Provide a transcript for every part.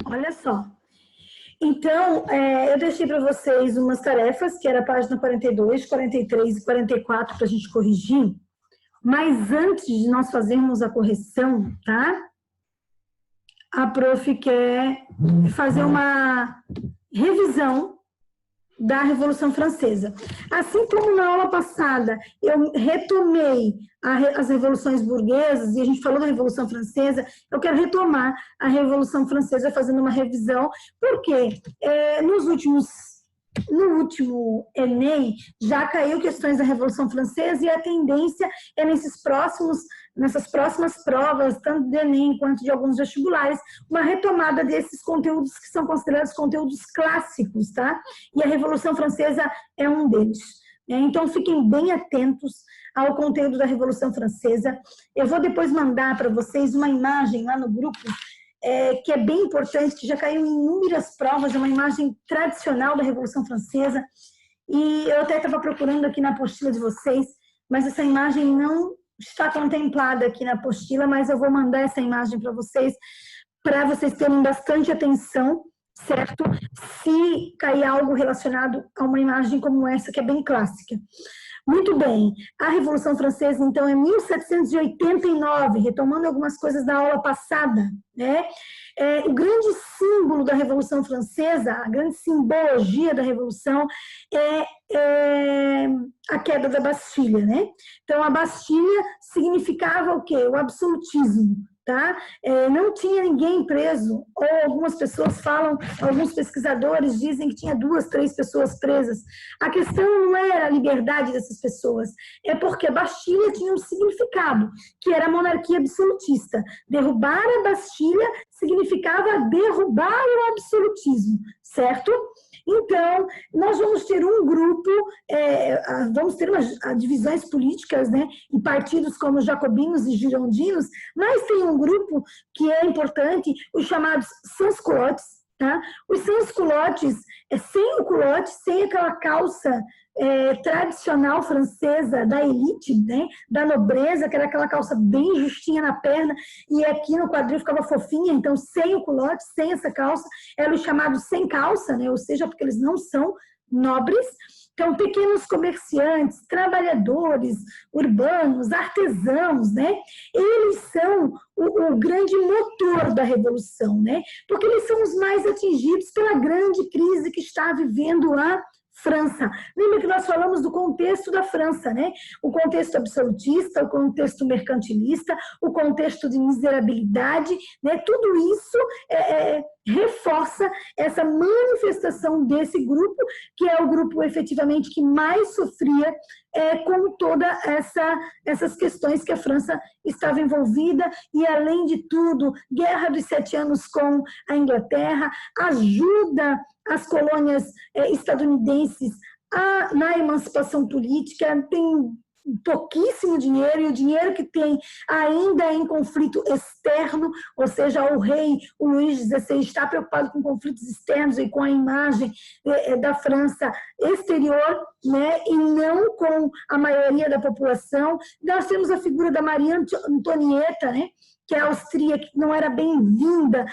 Olha só. Então, eu deixei para vocês umas tarefas, que era a página 42, 43 e 44 para a gente corrigir. Mas antes de nós fazermos a correção, tá? A prof quer fazer uma revisão da Revolução Francesa. Assim como na aula passada eu retomei as revoluções burguesas, e a gente falou da Revolução Francesa, eu quero retomar a Revolução Francesa fazendo uma revisão, porque no último Enem já caiu questões da Revolução Francesa e a tendência é nessas próximas provas, tanto do Enem quanto de alguns vestibulares, uma retomada desses conteúdos que são considerados conteúdos clássicos, tá? E a Revolução Francesa é um deles. Então, fiquem bem atentos ao conteúdo da Revolução Francesa. Eu vou depois mandar para vocês uma imagem lá no grupo, que é bem importante, que já caiu em inúmeras provas, é uma imagem tradicional da Revolução Francesa, e eu até estava procurando aqui na apostila de vocês, mas essa imagem não está contemplada aqui na apostila, mas eu vou mandar essa imagem para vocês terem bastante atenção, certo? Se cair algo relacionado a uma imagem como essa, que é bem clássica. Muito bem, a Revolução Francesa, então, é 1789, retomando algumas coisas da aula passada, né? O grande símbolo da Revolução Francesa, a grande simbologia da Revolução é a queda da Bastilha, né? Então, a Bastilha significava o quê? O absolutismo. Tá? Não tinha ninguém preso, ou algumas pessoas falam, alguns pesquisadores dizem que tinha 2, 3 pessoas presas. A questão não era a liberdade dessas pessoas, é porque a Bastilha tinha um significado, que era a monarquia absolutista. Derrubar a Bastilha significava derrubar o absolutismo, certo? Então, nós vamos ter um grupo, vamos ter divisões políticas, né, em partidos como jacobinos e girondinos, mas tem um grupo que é importante, os chamados sans-culottes, tá? Os sans-culottes, sem o culotte, sem aquela calça tradicional francesa da elite, né, da nobreza, que era aquela calça bem justinha na perna e aqui no quadril ficava fofinha, então sem o culotte, sem essa calça, eram os chamados sem calça, né, ou seja, porque eles não são nobres. Então, pequenos comerciantes, trabalhadores urbanos, artesãos, né? Eles são o grande motor da Revolução, né? Porque eles são os mais atingidos pela grande crise que está vivendo a França. Lembra que nós falamos do contexto da França, né? O contexto absolutista, o contexto mercantilista, o contexto de miserabilidade, né? Tudo isso reforça essa manifestação desse grupo, que é o grupo efetivamente que mais sofria com todas essas questões que a França estava envolvida, e além de tudo, Guerra dos 7 Anos com a ajuda as colônias estadunidenses na emancipação política, tem pouquíssimo dinheiro, e o dinheiro que tem ainda é em conflito externo, ou seja, o rei, o Luís XVI, está preocupado com conflitos externos e com a imagem da França exterior, né, e não com a maioria da população. Nós temos a figura da Maria Antonieta, né, que a austríaca não era bem-vinda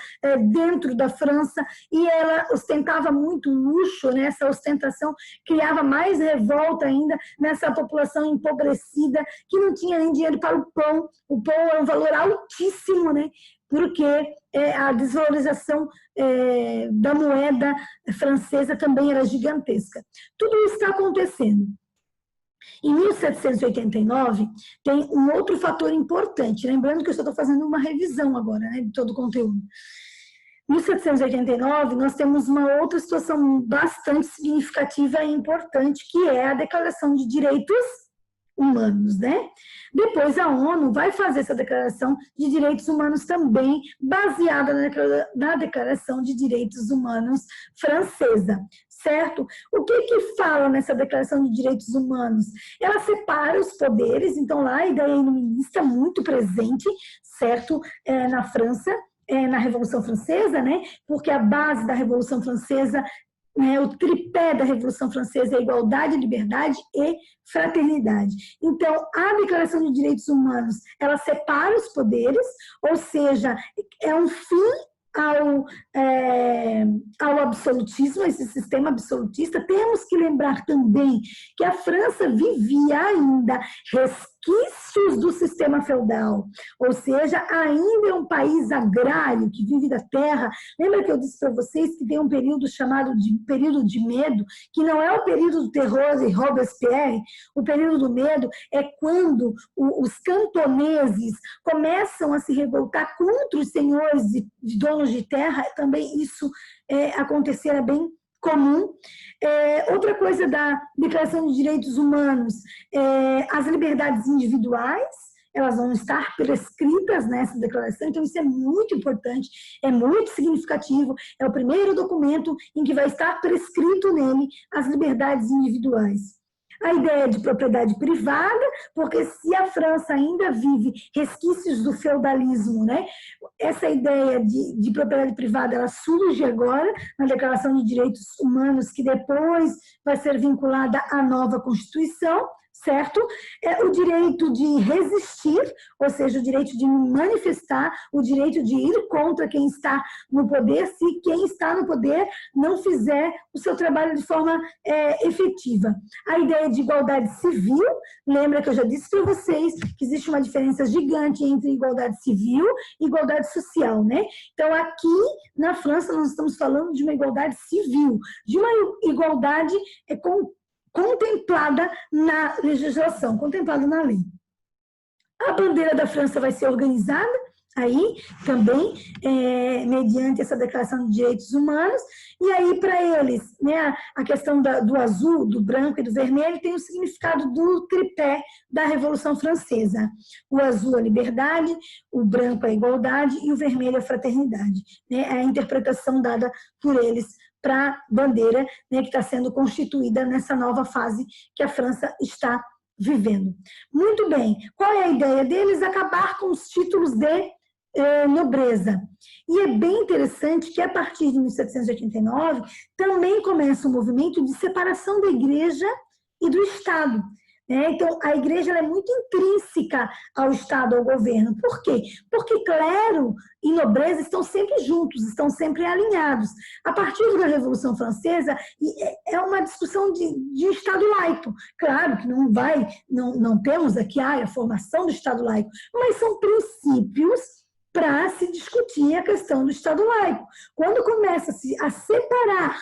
dentro da França, e ela ostentava muito luxo, né? Essa ostentação criava mais revolta ainda nessa população empobrecida, que não tinha nem dinheiro para o pão. O pão é um valor altíssimo, né? Porque a desvalorização da moeda francesa também era gigantesca. Tudo isso está acontecendo. Em 1789, tem um outro fator importante, lembrando que eu só estou fazendo uma revisão agora, né, de todo o conteúdo. Em 1789, nós temos uma outra situação bastante significativa e importante, que é a Declaração de Direitos Humanos, né? Depois a ONU vai fazer essa Declaração de Direitos Humanos também, baseada na Declaração de Direitos Humanos francesa, certo? O que fala nessa Declaração de Direitos Humanos? Ela separa os poderes, então lá a ideia iluminista muito presente, certo? Na França, na Revolução Francesa, né? Porque a base da Revolução Francesa, o tripé da Revolução Francesa é igualdade, liberdade e fraternidade. Então, a Declaração de Direitos Humanos, ela separa os poderes, ou seja, é um fim ao absolutismo, esse sistema absolutista. Temos que lembrar também que a França vivia ainda resquícios do sistema feudal, ou seja, ainda é um país agrário que vive da terra. Lembra que eu disse para vocês que tem um período chamado de período de medo, que não é o período do terror de Robespierre. O período do medo é quando os camponeses começam a se revoltar contra os senhores de donos de terra. Também isso acontecer é bem comum. Outra coisa da Declaração de Direitos Humanos, as liberdades individuais, elas vão estar prescritas nessa declaração. Então isso é muito importante, é muito significativo, é o primeiro documento em que vai estar prescrito nele as liberdades individuais. A ideia de propriedade privada, porque se a França ainda vive resquícios do feudalismo, né? Essa ideia de propriedade privada, ela surge agora na Declaração de Direitos Humanos, que depois vai ser vinculada à nova Constituição, certo? O direito de resistir, ou seja, o direito de manifestar, o direito de ir contra quem está no poder, se quem está no poder não fizer o seu trabalho de forma efetiva. A ideia de igualdade civil, lembra que eu já disse para vocês que existe uma diferença gigante entre igualdade civil e igualdade social, né? Então, aqui na França, nós estamos falando de uma igualdade civil, de uma igualdade contemplada na legislação, contemplada na lei. A bandeira da França vai ser organizada aí também, mediante essa Declaração de Direitos Humanos, e aí para eles, né, a questão do azul, do branco e do vermelho tem o significado do tripé da Revolução Francesa. O azul é a liberdade, o branco é a igualdade e o vermelho é a fraternidade. Né, é a interpretação dada por eles para a bandeira, né, que está sendo constituída nessa nova fase que a França está vivendo. Muito bem, qual é a ideia deles? Acabar com os títulos de nobreza. E é bem interessante que a partir de 1789 também começa um movimento de separação da igreja e do Estado. Então, a igreja ela é muito intrínseca ao Estado, ao governo. Por quê? Porque clero e nobreza estão sempre juntos, estão sempre alinhados. A partir da Revolução Francesa, é uma discussão de Estado laico. Claro que não temos aqui a formação do Estado laico, mas são princípios para se discutir a questão do Estado laico. Quando começa-se a separar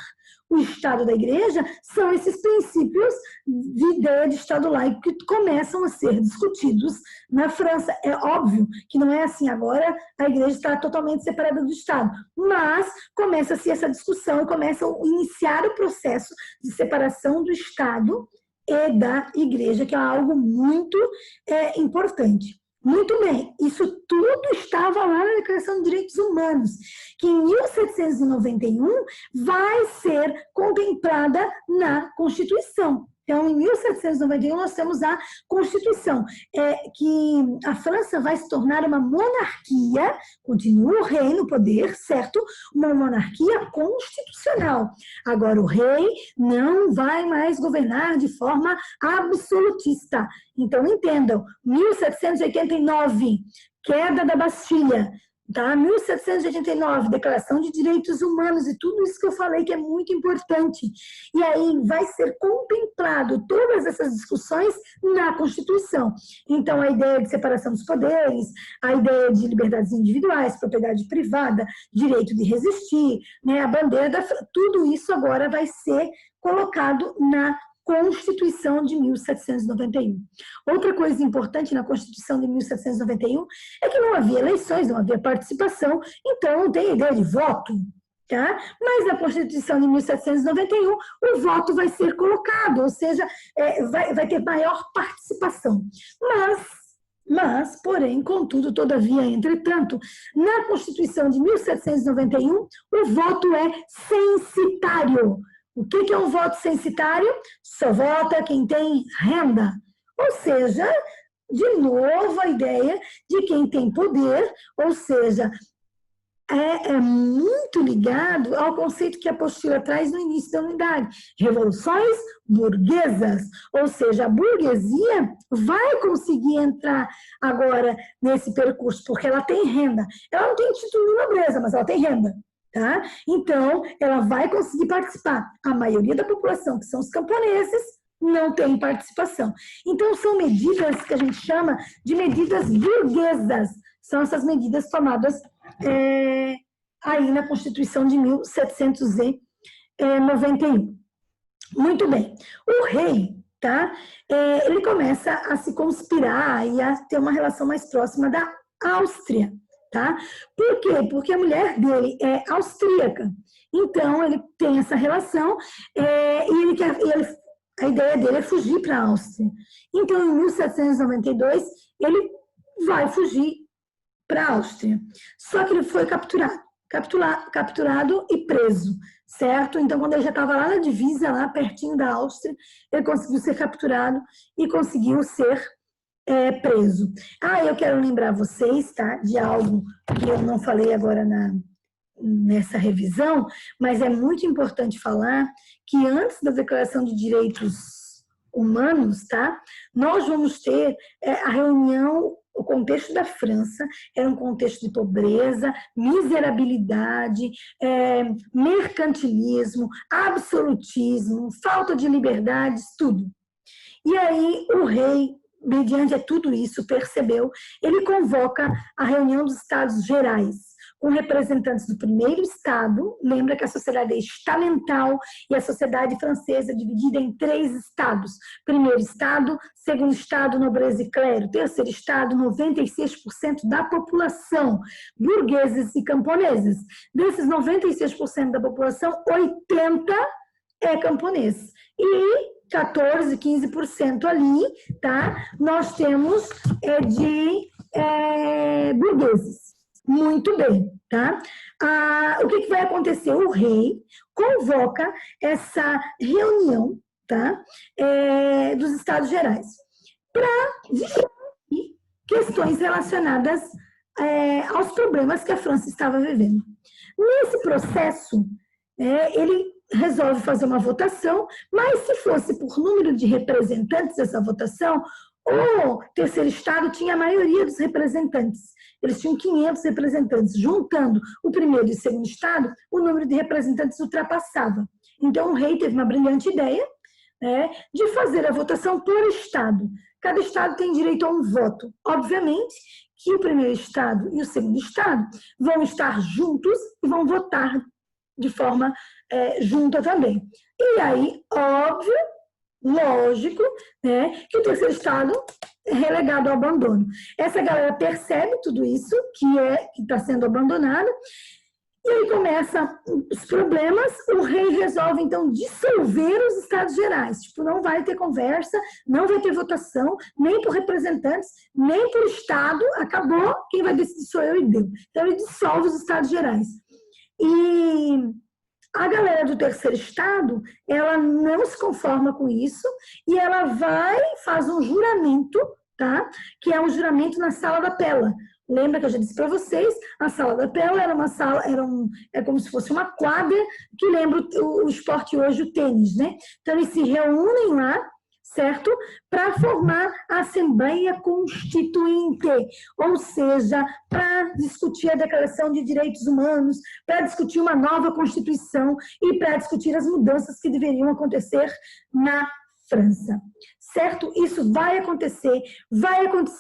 o Estado da Igreja, são esses princípios de ideia de Estado laico que começam a ser discutidos na França. É óbvio que não é assim agora, a Igreja está totalmente separada do Estado, mas começa-se essa discussão e começa a iniciar o processo de separação do Estado e da Igreja, que é algo muito importante. Muito bem, isso tudo estava lá na Declaração de Direitos Humanos, que em 1791 vai ser contemplada na Constituição. Então, em 1791, nós temos a Constituição, que a França vai se tornar uma monarquia, continua o rei no poder, certo? Uma monarquia constitucional. Agora, o rei não vai mais governar de forma absolutista. Então, entendam, 1789, queda da Bastilha, tá? 1789, Declaração de Direitos Humanos e tudo isso que eu falei que é muito importante. E aí vai ser contemplado todas essas discussões na Constituição. Então, a ideia de separação dos poderes, a ideia de liberdades individuais, propriedade privada, direito de resistir, né, a bandeira tudo isso agora vai ser colocado na Constituição de 1791. Outra coisa importante na Constituição de 1791 é que não havia eleições, não havia participação, então não tem ideia de voto, tá? Mas na Constituição de 1791 o voto vai ser colocado, ou seja, vai ter maior participação. Mas, porém, contudo, todavia, entretanto, na Constituição de 1791 o voto é censitário. O que é um voto censitário? Só vota quem tem renda. Ou seja, de novo a ideia de quem tem poder, ou seja, é muito ligado ao conceito que a apostila traz no início da unidade, revoluções burguesas, ou seja, a burguesia vai conseguir entrar agora nesse percurso, porque ela tem renda, ela não tem título de nobreza, mas ela tem renda. Tá? Então, ela vai conseguir participar. A maioria da população, que são os camponeses, não tem participação. Então, são medidas que a gente chama de medidas burguesas. São essas medidas tomadas aí na Constituição de 1791. Muito bem. O rei, tá? Ele começa a se conspirar e a ter uma relação mais próxima da Áustria. Tá? Por quê? Porque a mulher dele é austríaca. Então, ele tem essa relação e a ideia dele é fugir para a Áustria. Então, em 1792, ele vai fugir para a Áustria. Só que ele foi capturado e preso, certo? Então, quando ele já estava lá na divisa, lá pertinho da Áustria, ele conseguiu ser capturado e conseguiu ser preso. Eu quero lembrar vocês, tá, de algo que eu não falei agora nessa revisão, mas é muito importante falar que antes da Declaração de Direitos Humanos, tá, nós vamos ter a reunião, o contexto da França era um contexto de pobreza, miserabilidade, mercantilismo, absolutismo, falta de liberdades, tudo. E aí o rei, mediante a tudo isso, percebeu, ele convoca a reunião dos Estados Gerais, com representantes do primeiro estado, lembra que a sociedade é estamental e a sociedade francesa é dividida em 3 estados. Primeiro estado, segundo estado, nobreza e clero. Terceiro estado, 96% da população, burgueses e camponeses. Desses 96% da população, 80% é camponês. E 14%, 15% ali, tá? Nós temos de burgueses. Muito bem, tá? O que vai acontecer? O rei convoca essa reunião, tá? Dos Estados Gerais para discutir questões relacionadas aos problemas que a França estava vivendo. Nesse processo, ele resolve fazer uma votação, mas se fosse por número de representantes essa votação, o terceiro estado tinha a maioria dos representantes. Eles tinham 500 representantes. Juntando o primeiro e o segundo estado, o número de representantes ultrapassava. Então, o rei teve uma brilhante ideia de fazer a votação por estado. Cada estado tem direito a um voto. Obviamente que o primeiro estado e o segundo estado vão estar juntos e vão votar de forma junta também. E aí, óbvio, lógico, que o terceiro estado é relegado ao abandono. Essa galera percebe tudo isso, que está sendo abandonado, e aí começam os problemas. O rei resolve, então, dissolver os Estados Gerais. Tipo, não vai ter conversa, não vai ter votação, nem por representantes, nem por estado. Acabou, quem vai decidir sou eu e deu. Então, ele dissolve os Estados Gerais. E a galera do terceiro estado, ela não se conforma com isso e ela faz um juramento, tá? Que é um juramento na Sala da Pela. Lembra que eu já disse para vocês, a Sala da Pela era uma sala, é como se fosse uma quadra que lembra o esporte hoje, o tênis, né? Então eles se reúnem lá, certo? Para formar a Assembleia Constituinte, ou seja, para discutir a Declaração de Direitos Humanos, para discutir uma nova Constituição e para discutir as mudanças que deveriam acontecer na França. Certo? Isso vai acontecer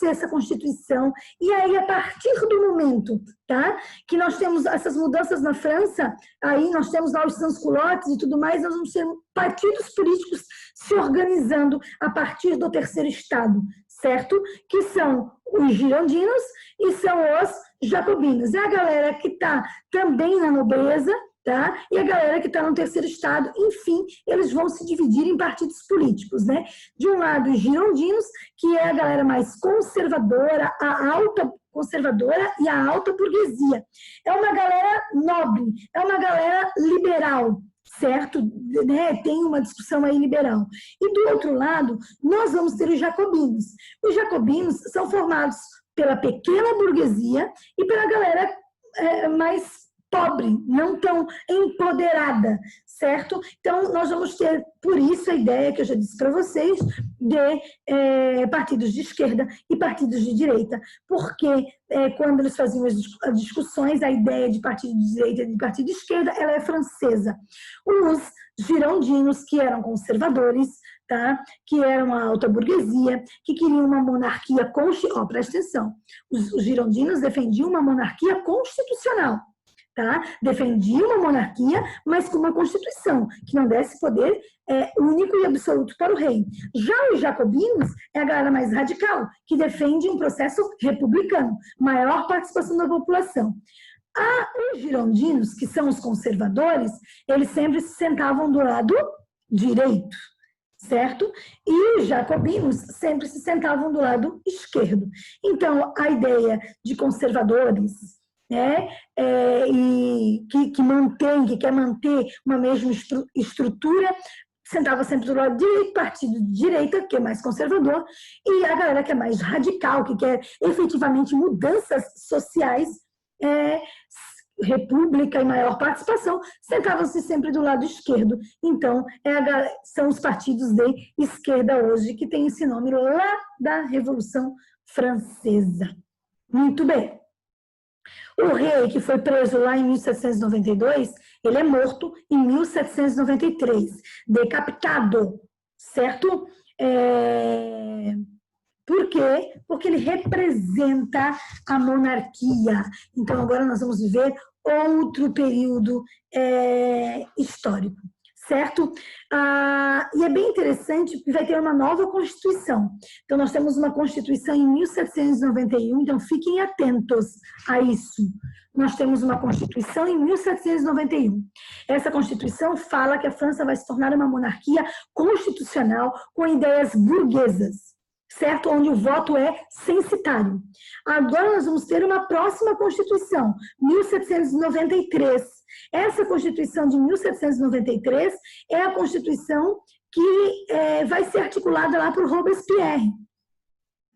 essa Constituição, e aí a partir do momento, tá, que nós temos essas mudanças na França, aí nós temos lá os sans-culottes e tudo mais, nós vamos ter partidos políticos se organizando a partir do terceiro estado, certo? Que são os girondinos e são os jacobinos. É a galera que está também na nobreza, tá? E a galera que está no terceiro estado, enfim, eles vão se dividir em partidos políticos, né? De um lado, os girondinos, que é a galera mais conservadora, a alta conservadora e a alta burguesia. É uma galera nobre, é uma galera liberal, certo? Né? Tem uma discussão aí liberal. E do outro lado, nós vamos ter os jacobinos. Os jacobinos são formados pela pequena burguesia e pela galera mais pobre, não tão empoderada, certo? Então, nós vamos ter, por isso, a ideia que eu já disse para vocês, de partidos de esquerda e partidos de direita, porque quando eles faziam as discussões, a ideia de partido de direita e de partido de esquerda, ela é francesa. Os girondinos, que eram conservadores, tá? Que eram a alta burguesia, que queriam uma monarquia constitucional. Presta atenção, os girondinos defendiam uma monarquia constitucional. Tá? Defendia uma monarquia, mas com uma constituição, que não desse poder único e absoluto para o rei. Já os jacobinos é a galera mais radical, que defende um processo republicano, maior participação da população. Os girondinos, que são os conservadores, eles sempre se sentavam do lado direito, certo? E os jacobinos sempre se sentavam do lado esquerdo. Então, a ideia de conservadores, e que quer manter uma mesma estrutura, sentava sempre do lado direito, partido de direita, que é mais conservador, e a galera que é mais radical, que quer efetivamente mudanças sociais, república e maior participação, sentavam-se sempre do lado esquerdo. Então, são os partidos de esquerda hoje, que tem esse nome lá da Revolução Francesa. Muito bem. O rei, que foi preso lá em 1792, ele é morto em 1793, decapitado, certo? Por quê? Porque ele representa a monarquia. Então, agora nós vamos ver outro período histórico, certo? E é bem interessante, porque vai ter uma nova Constituição. Então, nós temos uma Constituição em 1791, então fiquem atentos a isso. Nós temos uma Constituição em 1791. Essa Constituição fala que a França vai se tornar uma monarquia constitucional com ideias burguesas, certo? Onde o voto é censitário. Agora nós vamos ter uma próxima Constituição, 1793. Essa Constituição de 1793 é a Constituição que vai ser articulada lá por Robespierre.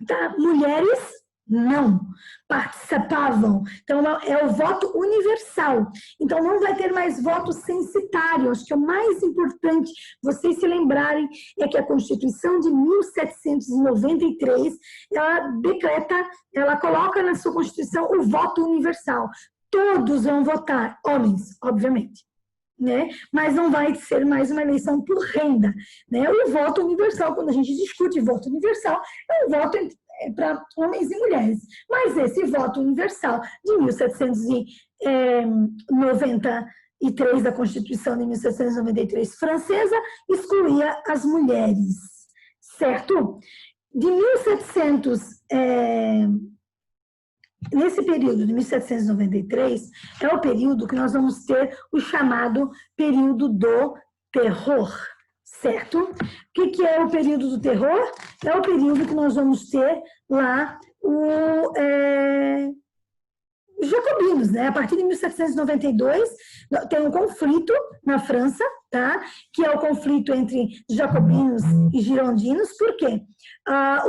Tá? Mulheres não participavam. Então, é o voto universal. Então, não vai ter mais voto censitário. Acho que o mais importante vocês se lembrarem é que a Constituição de 1793, ela coloca na sua Constituição o voto universal. Todos vão votar, homens, obviamente, né? Mas não vai ser mais uma eleição por renda, né? O voto universal, quando a gente discute voto universal, é um voto para homens e mulheres. Mas esse voto universal de 1793, da Constituição de 1793 francesa, excluía as mulheres, certo? De 1700... Nesse período de 1793, é o período que nós vamos ter o chamado período do terror, certo? O que é o período do terror? É o período que nós vamos ter lá os jacobinos, né? A partir de 1792, tem um conflito na França, tá? Que é o conflito entre jacobinos e girondinos. Por quê?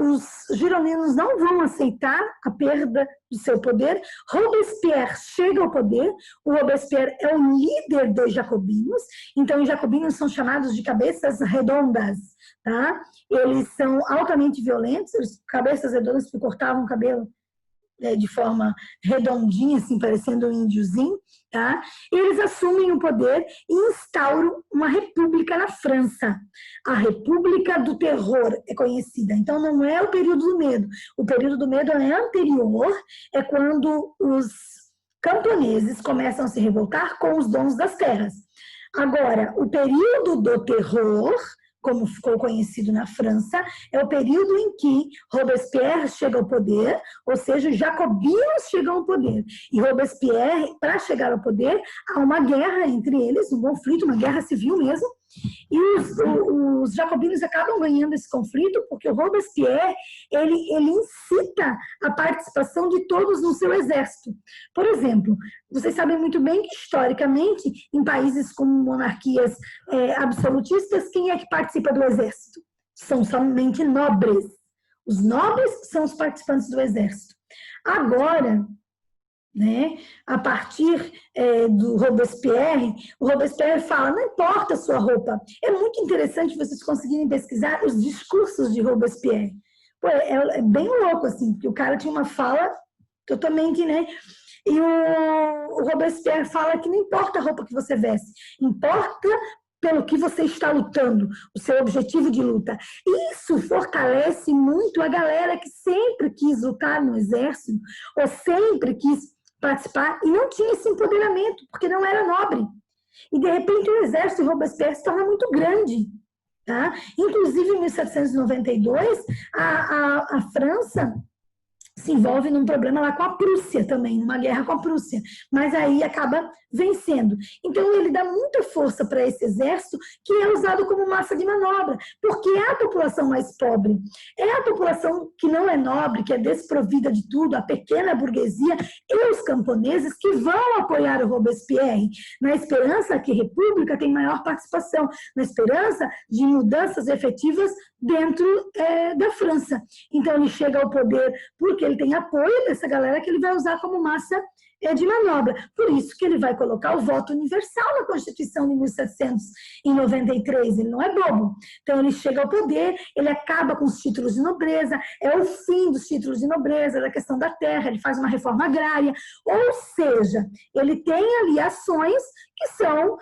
Os girondinos não vão aceitar a perda do seu poder. Robespierre chega ao poder. O Robespierre é o líder dos jacobinos. Então, os jacobinos são chamados de cabeças redondas, tá? Eles são altamente violentos, cabeças redondas que cortavam o cabelo de forma redondinha, assim, parecendo um índiozinho, tá? Eles assumem o poder e instauram uma república na França. A República do Terror é conhecida. Então, não é o período do medo. O período do medo é anterior, é quando os camponeses começam a se revoltar com os donos das terras. Agora, o período do terror, como ficou conhecido na França, é o período em que Robespierre chega ao poder, ou seja, os jacobinos chegam ao poder. E Robespierre, para chegar ao poder, há uma guerra entre eles, um conflito, uma guerra civil mesmo, e os jacobinos acabam ganhando esse conflito porque o Robespierre, ele incita a participação de todos no seu exército. Por exemplo, vocês sabem muito bem que, historicamente, em países com monarquias absolutistas, quem é que participa do exército? São somente nobres. Os nobres são os participantes do exército. Agora, né? A partir do Robespierre, o Robespierre fala, não importa a sua roupa. É muito interessante vocês conseguirem pesquisar os discursos de Robespierre. Pô, é bem louco, assim, porque o cara tinha uma fala totalmente, né? E o Robespierre fala que não importa a roupa que você veste, importa pelo que você está lutando, o seu objetivo de luta. Isso fortalece muito a galera que sempre quis lutar no exército, ou sempre quis participar, e não tinha esse empoderamento, porque não era nobre. E, de repente, o exército de Robespierre se torna muito grande. Tá? Inclusive, em 1792, a França se envolve num problema lá com a Prússia também, numa guerra com a Prússia, mas aí acaba vencendo. Então ele dá muita força para esse exército que é usado como massa de manobra, porque é a população mais pobre, é a população que não é nobre, que é desprovida de tudo, a pequena burguesia e os camponeses que vão apoiar o Robespierre, na esperança que a República tem maior participação, na esperança de mudanças efetivas dentro da França. Então ele chega ao poder porque ele tem apoio dessa galera que ele vai usar como massa de manobra. Por isso que ele vai colocar o voto universal na Constituição de 1793. Ele não é bobo. Então ele chega ao poder, ele acaba com os títulos de nobreza, é o fim dos títulos de nobreza, da questão da terra, ele faz uma reforma agrária, ou seja, ele tem ali ações que são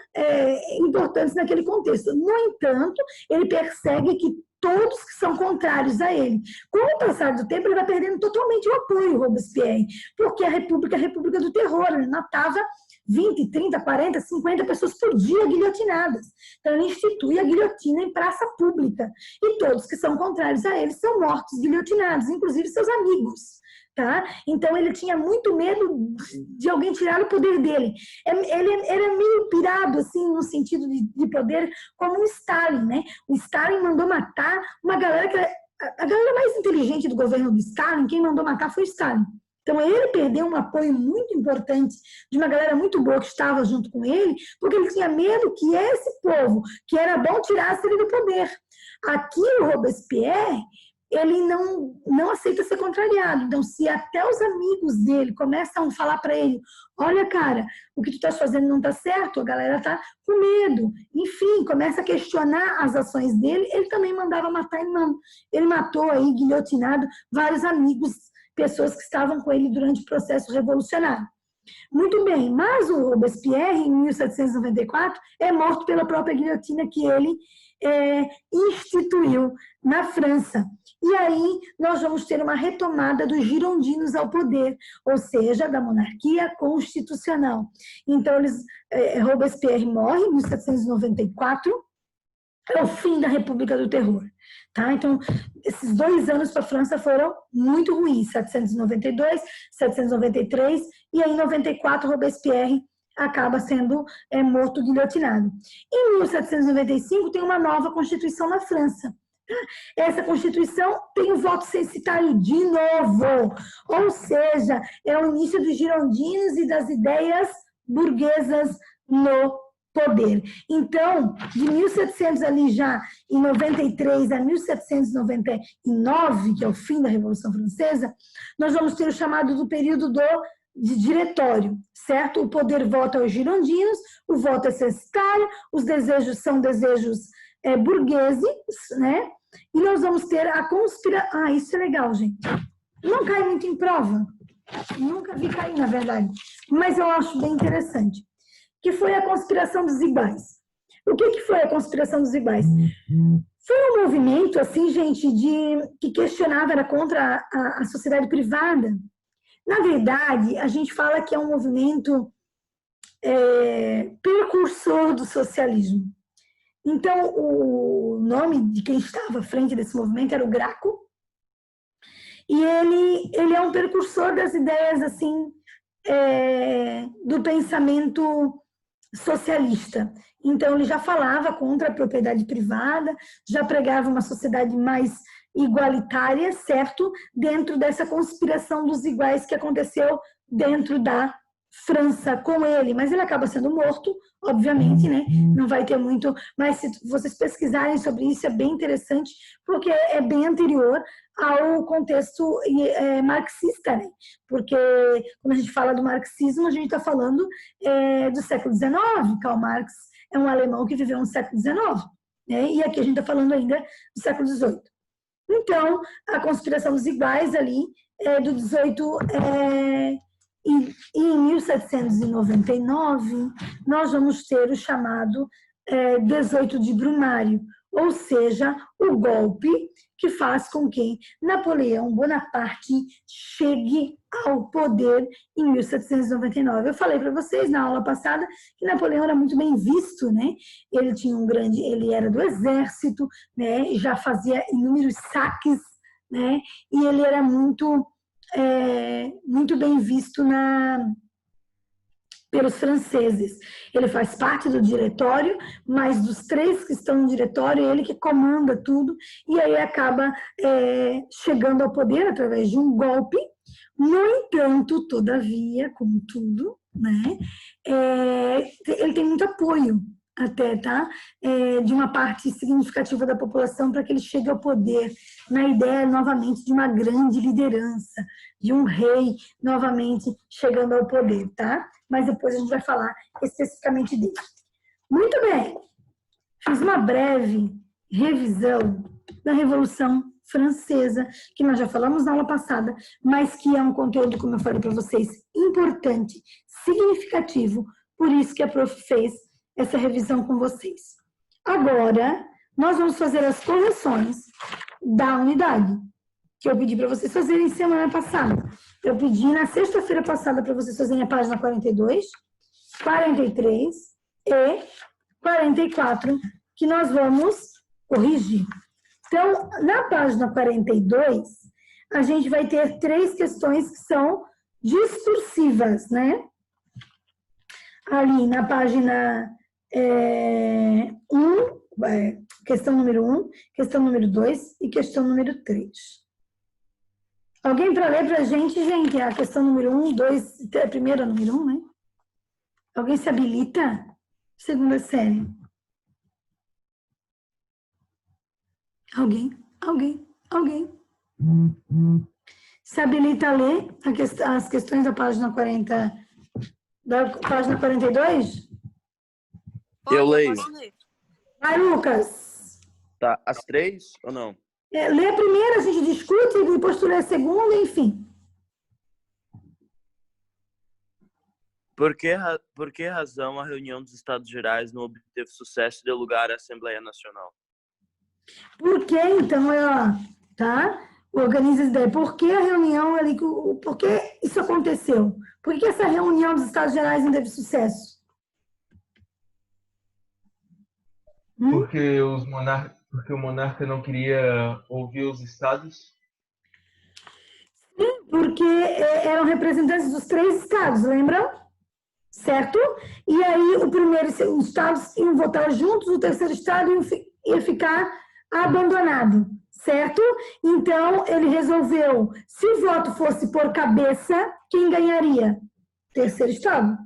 importantes naquele contexto. No entanto, ele persegue que todos que são contrários a ele. Com o passar do tempo, ele vai perdendo totalmente o apoio, Robespierre, porque a República é a República do Terror, ele matava 20, 30, 40, 50 pessoas por dia guilhotinadas. Então, ele institui a guilhotina em praça pública, e todos que são contrários a ele são mortos, guilhotinados, inclusive seus amigos. Tá? Então ele tinha muito medo de alguém tirar o poder dele. Ele era meio pirado, assim, no sentido de poder, como o Stalin, né? O Stalin mandou matar uma galera que... A galera mais inteligente do governo do Stalin, quem mandou matar foi o Stalin. Então ele perdeu um apoio muito importante de uma galera muito boa que estava junto com ele, porque ele tinha medo que esse povo, que era bom, tirasse ele do poder. Aqui o Robespierre, ele não aceita ser contrariado. Então, se até os amigos dele começam a falar para ele, olha, cara, o que tu estás fazendo não está certo, a galera está com medo. Enfim, começa a questionar as ações dele, ele também mandava matar, ele matou aí, guilhotinado, vários amigos, pessoas que estavam com ele durante o processo revolucionário. Muito bem, mas o Robespierre, em 1794, é morto pela própria guilhotina que ele instituiu na França. E aí nós vamos ter uma retomada dos girondinos ao poder, ou seja, da monarquia constitucional. Então, Robespierre morre em 1794, é o fim da República do Terror. Tá? Então, esses 2 anos para a França foram muito ruins, 792, 793, e aí em 94 Robespierre acaba sendo morto, guilhotinado. Em 1795 tem uma nova Constituição na França. Essa Constituição tem o voto censitário de novo, ou seja, é o início dos girondinos e das ideias burguesas no poder. Então, de 1700 ali já, em 93 a 1799, que é o fim da Revolução Francesa, nós vamos ter o chamado do período de diretório, certo? O poder vota aos girondinos, o voto é censitário, os desejos são desejos burgueses, né? E nós vamos ter a conspiração... Ah, isso é legal, gente. Não cai muito em prova. Nunca vi cair, na verdade. Mas eu acho bem interessante. Que foi a conspiração dos iguais. O que foi a conspiração dos iguais? Foi um movimento, assim, gente, que questionava, era contra a sociedade privada. Na verdade, a gente fala que é um movimento precursor do socialismo. Então, o nome de quem estava à frente desse movimento era o Graco, e ele é um precursor das ideias, assim, do pensamento socialista. Então, ele já falava contra a propriedade privada, já pregava uma sociedade mais igualitária, certo? Dentro dessa conspiração dos iguais que aconteceu dentro da França com ele, mas ele acaba sendo morto, obviamente, né? Não vai ter muito, mas se vocês pesquisarem sobre isso, é bem interessante, porque é bem anterior ao contexto marxista, né? Porque quando a gente fala do marxismo, a gente está falando do século XIX. Karl Marx é um alemão que viveu no século XIX, né? E aqui a gente está falando ainda do século XVIII. Então, a conspiração dos iguais ali, do 18, e em 1799, nós vamos ter o chamado 18 de Brumário, ou seja, o golpe que faz com que Napoleão Bonaparte chegue ao poder em 1799. Eu falei para vocês na aula passada que Napoleão era muito bem visto, né? Ele era do exército, né? Já fazia inúmeros saques, né? E ele era muito bem visto pelos franceses. Ele faz parte do diretório, mas dos 3 que estão no diretório, é ele que comanda tudo, e aí acaba chegando ao poder através de um golpe. No entanto, todavia, contudo, né, ele tem muito apoio até, tá? De uma parte significativa da população para que ele chegue ao poder, na ideia, novamente, de uma grande liderança, de um rei, novamente, chegando ao poder, tá? Mas depois a gente vai falar especificamente dele. Muito bem, fiz uma breve revisão da Revolução Francesa, que nós já falamos na aula passada, mas que é um conteúdo, como eu falei para vocês, importante, significativo, por isso que a prof fez essa revisão com vocês. Agora, nós vamos fazer as correções da unidade, que eu pedi para vocês fazerem semana passada. Eu pedi na sexta-feira passada para vocês fazerem a página 42, 43 e 44, que nós vamos corrigir. Então, na página 42, a gente vai ter 3 questões que são discursivas, né? Ali na página 1, questão número 1, questão número 2 e questão número 3. Alguém para ler para a gente, a questão número 1, 2, a primeira número 1, né? Alguém se habilita? Segunda série. Alguém. Se habilita a ler as questões da página 40, da página 42? Eu leio. Vai, Lucas. Tá, as 3 ou não? Lê a primeira, a gente discute, e depois tu lê a segunda, enfim. Por que razão a reunião dos Estados Gerais não obteve sucesso e deu lugar à Assembleia Nacional? Por que, então, tá? Organiza as ideias. Por que a reunião ali, por que isso aconteceu? Por que essa reunião dos Estados Gerais não teve sucesso? Porque o monarca não queria ouvir os estados? Sim, porque eram representantes dos 3 estados, lembram? Certo? E aí o primeiro e o segundo estados iam votar juntos, o terceiro estado ia ficar abandonado, certo? Então ele resolveu, se o voto fosse por cabeça, quem ganharia? Terceiro estado.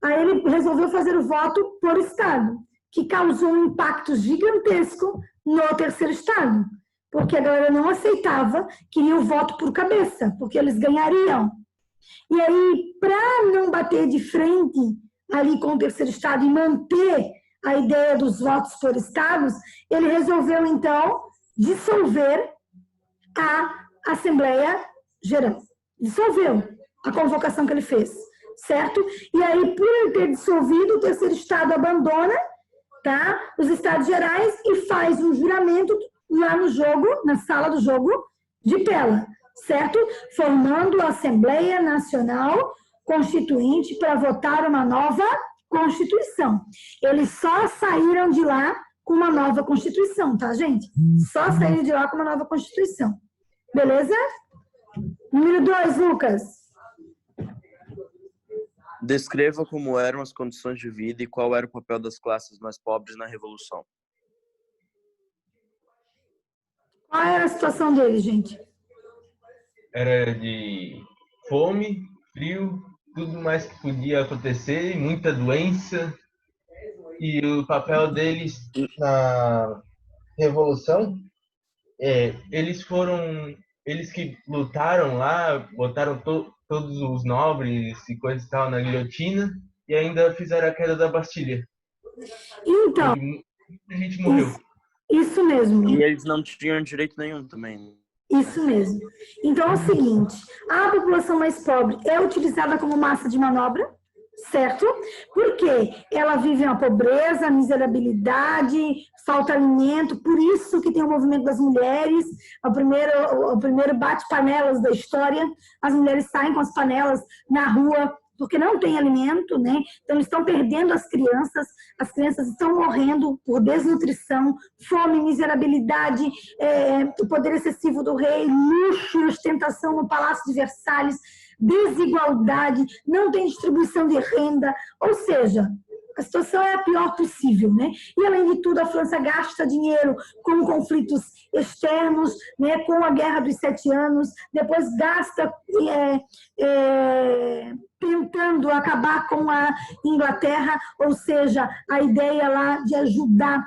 Aí ele resolveu fazer o voto por estado, que causou um impacto gigantesco no terceiro estado, porque a galera não aceitava, queria o voto por cabeça, porque eles ganhariam. E aí, para não bater de frente ali com o terceiro estado e manter a ideia dos votos por estados, ele resolveu, então, dissolver a Assembleia Geral. Dissolveu a convocação que ele fez, certo? E aí, por ele ter dissolvido, o terceiro estado abandona, tá, os Estados Gerais e faz um juramento lá no jogo, na sala do jogo de Pella, certo? Formando a Assembleia Nacional Constituinte para votar uma nova Constituição. Eles só saíram de lá com uma nova Constituição, tá, gente? Só saíram de lá com uma nova Constituição. Beleza? Número 2, Lucas. Descreva como eram as condições de vida e qual era o papel das classes mais pobres na Revolução. Qual era a situação deles, gente? Era de fome, frio tudo mais que podia acontecer, muita doença, e o papel deles na revolução, eles que lutaram lá, botaram todos os nobres e coisa e tal na guilhotina, e ainda fizeram a queda da Bastilha, Então, onde muita gente morreu. isso mesmo. E eles não tinham direito nenhum também. Isso mesmo. Então é o seguinte, a população mais pobre é utilizada como massa de manobra, certo? Porque ela vive a pobreza, a miserabilidade, falta alimento, por isso que tem o movimento das mulheres, o primeiro bate-panelas da história, as mulheres saem com as panelas na rua, porque não tem alimento, né? Então, eles estão perdendo as crianças estão morrendo por desnutrição, fome, miserabilidade, o poder excessivo do rei, luxo e ostentação no Palácio de Versalhes, desigualdade, não tem distribuição de renda, ou seja, a situação é a pior possível, né? E, além de tudo, a França gasta dinheiro com conflitos externos, né? Com a Guerra dos 7 Anos, depois gasta tentando acabar com a Inglaterra, ou seja, a ideia lá de ajudar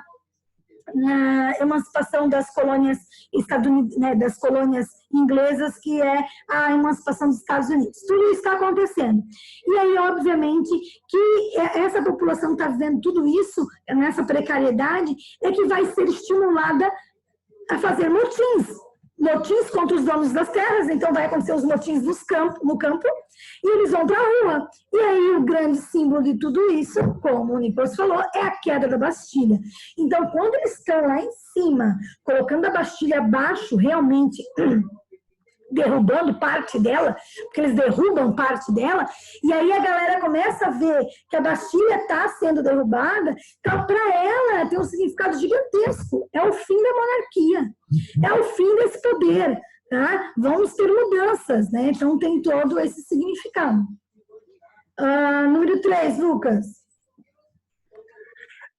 na emancipação das colônias estadunidenses, né, das colônias inglesas, que é a emancipação dos Estados Unidos. Tudo isso está acontecendo. E aí, obviamente, que essa população está vivendo tudo isso, nessa precariedade, é que vai ser estimulada a fazer motins contra os donos das terras, então vai acontecer os motins no campo, e eles vão para a rua. E aí o grande símbolo de tudo isso, como o Nicolas falou, é a queda da Bastilha. Então, quando eles estão lá em cima, colocando a Bastilha abaixo, realmente derrubando parte dela, porque eles derrubam parte dela, e aí a galera começa a ver que a Bastilha está sendo derrubada, então para ela tem um significado gigantesco, é o fim da monarquia, é o fim desse poder, tá? Vamos ter mudanças, né? Então tem todo esse significado. Número 3, Lucas.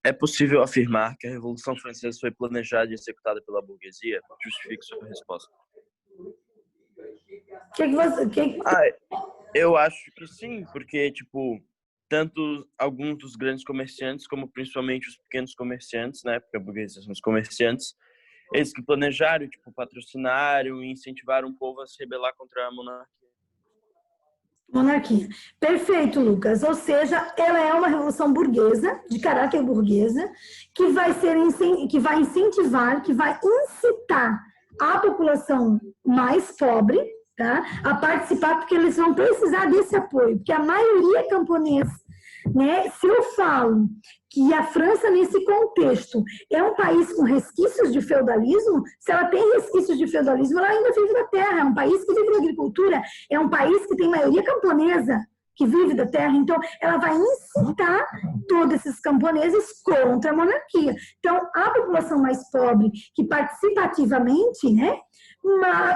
É possível afirmar que a Revolução Francesa foi planejada e executada pela burguesia? Justifique sua resposta. Eu acho que sim, porque, tipo, tanto alguns dos grandes comerciantes, como principalmente os pequenos comerciantes, na época a burguesia são os comerciantes, eles que planejaram, tipo, patrocinaram e incentivaram o povo a se rebelar contra a monarquia. Perfeito, Lucas. Ou seja, ela é uma revolução burguesa, de caráter burguesa, que vai incentivar, que vai incitar a população mais pobre, tá, a participar, porque eles vão precisar desse apoio, porque a maioria é camponesa, né? Se eu falo que a França, nesse contexto, é um país com resquícios de feudalismo, se ela tem resquícios de feudalismo, ela ainda vive da terra, é um país que vive da agricultura, é um país que tem maioria camponesa, que vive da terra, então ela vai incitar todos esses camponeses contra a monarquia. Então, a população mais pobre, que participa ativamente, né,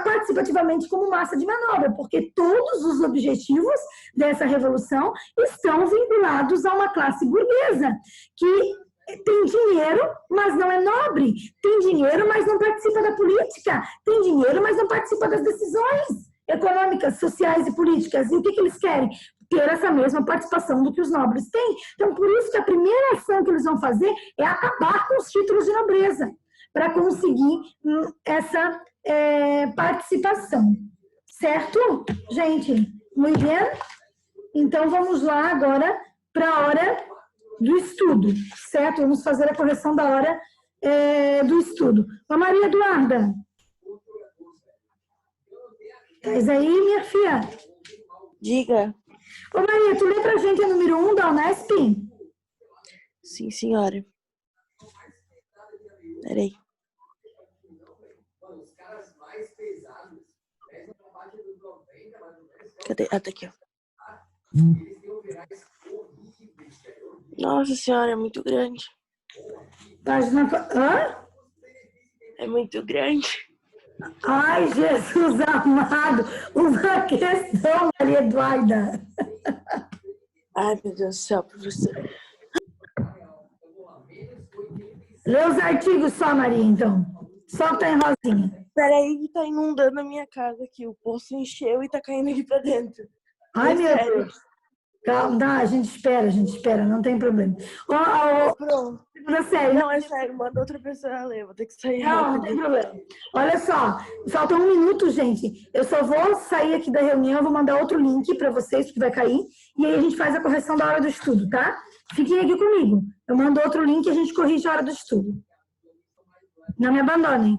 participativamente como massa de manobra, porque todos os objetivos dessa revolução estão vinculados a uma classe burguesa, que tem dinheiro, mas não é nobre, tem dinheiro, mas não participa da política, tem dinheiro, mas não participa das decisões econômicas, sociais e políticas. E o que eles querem? Ter essa mesma participação do que os nobres têm. Então, por isso que a primeira ação que eles vão fazer é acabar com os títulos de nobreza, para conseguir essa participação. Certo? Gente, muito bem? Então, vamos lá agora para a hora do estudo, certo? Vamos fazer a correção da hora do estudo. Ô, Maria Eduarda. Estás aí, minha filha? Diga. Ô, Maria, tu lê pra gente a número 1 da Unesp? Sim, senhora. Peraí. Cadê? Ah, tá aqui, ó. Nossa senhora, é muito grande. Página... Hã? É muito grande. Ai, Jesus amado! Uma questão, Maria Eduarda. Ai, meu Deus do céu, professor. Lê os artigos só, Maria, então. Só que tá em rosinha. Peraí, que tá inundando a minha casa aqui. O poço encheu e tá caindo aqui pra dentro. Ai, meu sério. Deus. Tá, a gente espera, não tem problema. Pronto. Segunda série, Não, é sério, manda outra pessoa ler, vou ter que sair não tem rápido. problema. Olha só, falta 1 minuto, gente. Eu só vou sair aqui da reunião, vou mandar outro link para vocês, que vai cair, e aí a gente faz a correção da hora do estudo, tá? Fiquem aqui comigo. Eu mando outro link e a gente corrige a hora do estudo. Não me abandonem.